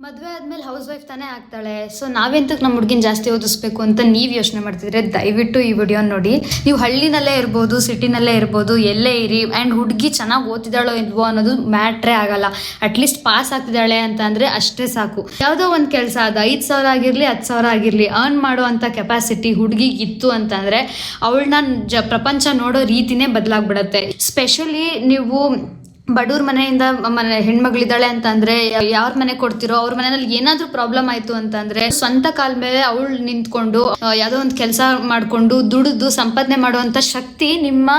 ಮದುವೆ ಆದಮೇಲೆ house wife ತಾನೇ ಆಗ್ತಾಳೆ. ಸೊ ನಾವೆಂತಕ್ಕೆ ನಮ್ಮ ಹುಡುಗಿನ ಜಾಸ್ತಿ ಓದಿಸ್ಬೇಕು ಅಂತ ನೀವು ಯೋಚನೆ ಮಾಡ್ತಿದ್ರೆ ದಯವಿಟ್ಟು ಈ ವಿಡಿಯೋ ನೋಡಿ. ನೀವು ಹಳ್ಳಿನಲ್ಲೇ ಇರ್ಬೋದು, ಸಿಟಿನಲ್ಲೇ ಇರ್ಬೋದು, ಎಲ್ಲೇ ಇರಿ, ಆ್ಯಂಡ್ ಹುಡುಗಿ ಚೆನ್ನಾಗಿ ಓದ್ತಿದ್ದಾಳೋ ಇಲ್ವೋ ಅನ್ನೋದು ಮ್ಯಾಟ್ರೇ ಆಗಲ್ಲ. ಅಟ್ಲೀಸ್ಟ್ ಪಾಸ್ ಆಗ್ತಿದ್ದಾಳೆ ಅಂತ ಅಂದರೆ ಅಷ್ಟೇ ಸಾಕು. ಯಾವುದೋ ಒಂದು ಕೆಲಸ ಅದು 5,000 ಆಗಿರಲಿ 10,000 ಆಗಿರಲಿ ಅರ್ನ್ ಮಾಡೋ ಅಂಥ ಕೆಪಾಸಿಟಿ ಹುಡುಗಿಗಿತ್ತು ಅಂತಂದರೆ ಅವಳನ್ನ ಪ್ರಪಂಚ ನೋಡೋ ರೀತಿನೇ ಬದಲಾಗ್ಬಿಡತ್ತೆ. ಸ್ಪೆಷಲಿ ನೀವು ಬಡವ್ರ ಮನೆಯಿಂದ ಹೆಣ್ಮಗಳಿದ್ದಾಳೆ ಅಂತಂದ್ರೆ ಯಾರ ಮನೆ ಕೊಡ್ತಿರೋ ಅವ್ರ ಮನೆಯಲ್ಲಿ ಏನಾದ್ರೂ ಪ್ರಾಬ್ಲಮ್ ಆಯ್ತು ಅಂತಂದ್ರೆ ಸ್ವಂತ ಕಾಲ ಮೇಲೆ ಅವಳು ನಿಂತ್ಕೊಂಡು ಯಾವುದೋ ಒಂದು ಕೆಲಸ ಮಾಡ್ಕೊಂಡು ದುಡಿದು ಸಂಪಾದನೆ ಮಾಡುವಂತ ಶಕ್ತಿ ನಿಮ್ಮ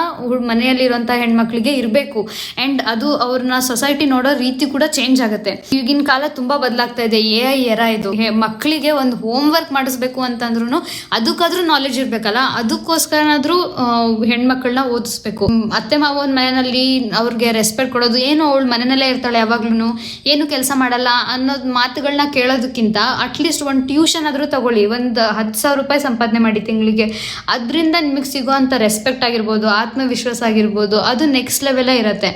ಮನೆಯಲ್ಲಿರುವಂತ ಹೆಣ್ಮಕ್ಳಿಗೆ ಇರಬೇಕು. ಅಂಡ್ ಅದು ಅವ್ರನ್ನ ಸೊಸೈಟಿ ನೋಡೋ ರೀತಿ ಕೂಡ ಚೇಂಜ್ ಆಗುತ್ತೆ. ಈಗಿನ ಕಾಲ ತುಂಬಾ ಬದಲಾಗ್ತಾ ಇದೆ. AI ಎರಾ ಇದು. ಮಕ್ಕಳಿಗೆ ಒಂದು ಹೋಮ್ ವರ್ಕ್ ಮಾಡಿಸ್ಬೇಕು ಅಂತಂದ್ರೂ ಅದಕ್ಕಾದ್ರೂ ನಾಲೆಜ್ ಇರ್ಬೇಕಲ್ಲ, ಅದಕ್ಕೋಸ್ಕರನಾದ್ರೂ ಹೆಣ್ಮಕ್ಳನ್ನ ಓದಿಸ್ಬೇಕು. ಅತ್ತೆ ಮಾವ ಒಂದ್ ಮನೆಯಲ್ಲಿ ಅವ್ರಿಗೆ ರೆಸ್ಪೆಕ್ಟ್ ಕೊಡೋದು, ಏನು ಅವಳು ಮನೆಯಲ್ಲೇ ಇರ್ತಾಳೆ ಯಾವಾಗ್ಲೂ, ಏನು ಕೆಲಸ ಮಾಡಲ್ಲ ಅನ್ನೋದು ಮಾತುಗಳನ್ನ ಕೇಳೋದಕ್ಕಿಂತ ಅಟ್ಲೀಸ್ಟ್ ಒಂದು ಟ್ಯೂಷನ್ ಆದ್ರೂ ತಗೊಳ್ಳಿ. ಒಂದು 10,000 ರೂಪಾಯಿ ಸಂಪಾದನೆ ಮಾಡಿ ತಿಂಗಳಿಗೆ. ಅದರಿಂದ ನಿಮಗೆ ಸಿಗೋವಂಥ ರೆಸ್ಪೆಕ್ಟ್ ಆಗಿರ್ಬೋದು, ಆತ್ಮವಿಶ್ವಾಸ ಆಗಿರ್ಬೋದು, ಅದು ನೆಕ್ಸ್ಟ್ ಲೆವೆಲೇ ಇರುತ್ತೆ.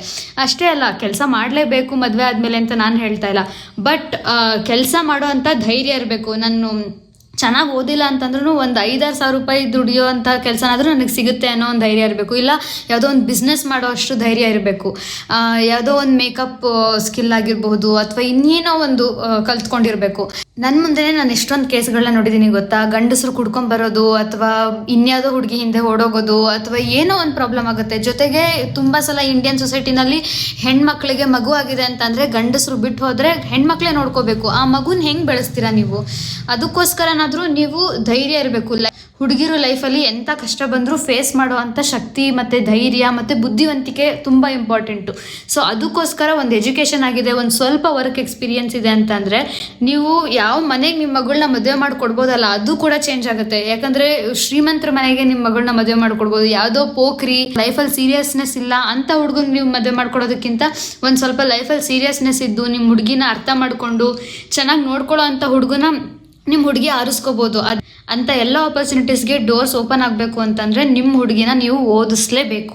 ಅಷ್ಟೇ ಅಲ್ಲ, ಕೆಲಸ ಮಾಡಲೇಬೇಕು ಮದುವೆ ಆದಮೇಲೆ ಅಂತ ನಾನು ಹೇಳ್ತಾ ಇಲ್ಲ, ಬಟ್ ಕೆಲಸ ಮಾಡೋ ಅಂಥ ಧೈರ್ಯ ಇರಬೇಕು. ನಾನು ಚೆನ್ನಾಗಿ ಓದಿಲ್ಲ ಅಂತಂದ್ರೂ ಒಂದು 5,000-6,000 ರೂಪಾಯಿ ದುಡಿಯೋ ಅಂಥ ಕೆಲಸನಾದ್ರೂ ನನಗೆ ಸಿಗುತ್ತೆ ಅನ್ನೋ ಒಂದು ಧೈರ್ಯ ಇರಬೇಕು. ಇಲ್ಲ ಯಾವುದೋ ಒಂದು ಬಿಸ್ನೆಸ್ ಮಾಡೋ ಅಷ್ಟು ಧೈರ್ಯ ಇರಬೇಕು. ಯಾವುದೋ ಒಂದು ಮೇಕಪ್ ಸ್ಕಿಲ್ ಆಗಿರ್ಬೋದು, ಅಥವಾ ಇನ್ನೇನೋ ಒಂದು ಕಲ್ತ್ಕೊಂಡಿರ್ಬೇಕು. ನನ್ನ ಮುಂದೆನೇ ನಾನು ಎಷ್ಟೊಂದು ಕೇಸ್ಗಳನ್ನ ನೋಡಿದ್ದೀನಿ ಗೊತ್ತಾ. ಗಂಡಸರು ಕುಡ್ಕೊಂಬರೋದು, ಅಥವಾ ಇನ್ಯಾವುದೋ ಹುಡುಗಿ ಹಿಂದೆ ಓಡೋಗೋದು, ಅಥವಾ ಏನೋ ಒಂದು ಪ್ರಾಬ್ಲಮ್ ಆಗುತ್ತೆ. ಜೊತೆಗೆ ತುಂಬ ಸಲ ಇಂಡಿಯನ್ ಸೊಸೈಟಿನಲ್ಲಿ ಹೆಣ್ಮಕ್ಳಿಗೆ ಮಗು ಆಗಿದೆ ಅಂತಂದರೆ ಗಂಡಸರು ಬಿಟ್ಟು ಹೋದರೆ ಹೆಣ್ಮಕ್ಳೇ ನೋಡ್ಕೋಬೇಕು. ಆ ಮಗುನ ಹೆಂಗೆ ಬೆಳೆಸ್ತೀರಾ ನೀವು? ಅದಕ್ಕೋಸ್ಕರನಾದರೂ ನೀವು ಧೈರ್ಯ ಇರಬೇಕು. ಹುಡುಗಿರು ಲೈಫಲ್ಲಿ ಎಂಥ ಕಷ್ಟ ಬಂದರೂ ಫೇಸ್ ಮಾಡೋ ಅಂಥ ಶಕ್ತಿ ಮತ್ತು ಧೈರ್ಯ ಮತ್ತು ಬುದ್ಧಿವಂತಿಕೆ ತುಂಬ ಇಂಪಾರ್ಟೆಂಟು. ಸೊ ಅದಕ್ಕೋಸ್ಕರ ಒಂದು ಎಜುಕೇಷನ್ ಆಗಿದೆ, ಒಂದು ಸ್ವಲ್ಪ ವರ್ಕ್ ಎಕ್ಸ್ಪೀರಿಯನ್ಸ್ ಇದೆ ಅಂತಂದರೆ ನೀವು ಯಾವ ಮನೆಗೆ ನಿಮ್ಮ ಮಗಳನ್ನ ಮದುವೆ ಮಾಡಿಕೊಡ್ಬೋದಲ್ಲ, ಅದು ಕೂಡ ಚೇಂಜ್ ಆಗುತ್ತೆ. ಯಾಕಂದರೆ ಶ್ರೀಮಂತರ ಮನೆಗೆ ನಿಮ್ಮ ಮಗಳನ್ನ ಮದುವೆ ಮಾಡಿಕೊಡ್ಬೋದು. ಯಾವುದೋ ಪೋಖ್ರಿ ಲೈಫಲ್ಲಿ ಸೀರಿಯಸ್ನೆಸ್ ಇಲ್ಲ ಅಂಥ ಹುಡುಗಂಗೆ ನೀವು ಮದುವೆ ಮಾಡ್ಕೊಡೋದಕ್ಕಿಂತ ಒಂದು ಸ್ವಲ್ಪ ಲೈಫಲ್ಲಿ ಸೀರಿಯಸ್ನೆಸ್ ಇದ್ದು ನಿಮ್ಮ ಹುಡುಗಿನ ಅರ್ಥ ಮಾಡಿಕೊಂಡು ಚೆನ್ನಾಗಿ ನೋಡ್ಕೊಳ್ಳೋ ಅಂಥ ಹುಡುಗನ ನಿಮ್ಮ ಹುಡುಗಿ ಆರಿಸ್ಕೋಬೋದು. ಅಂತ ಎಲ್ಲ ಆಪರ್ಚುನಿಟೀಸ್ಗೆ ಡೋರ್ಸ್ ಓಪನ್ ಆಗಬೇಕು ಅಂತಂದರೆ ನಿಮ್ಮ ಹುಡುಗಿನ ನೀವು ಓದಿಸ್ಲೇಬೇಕು.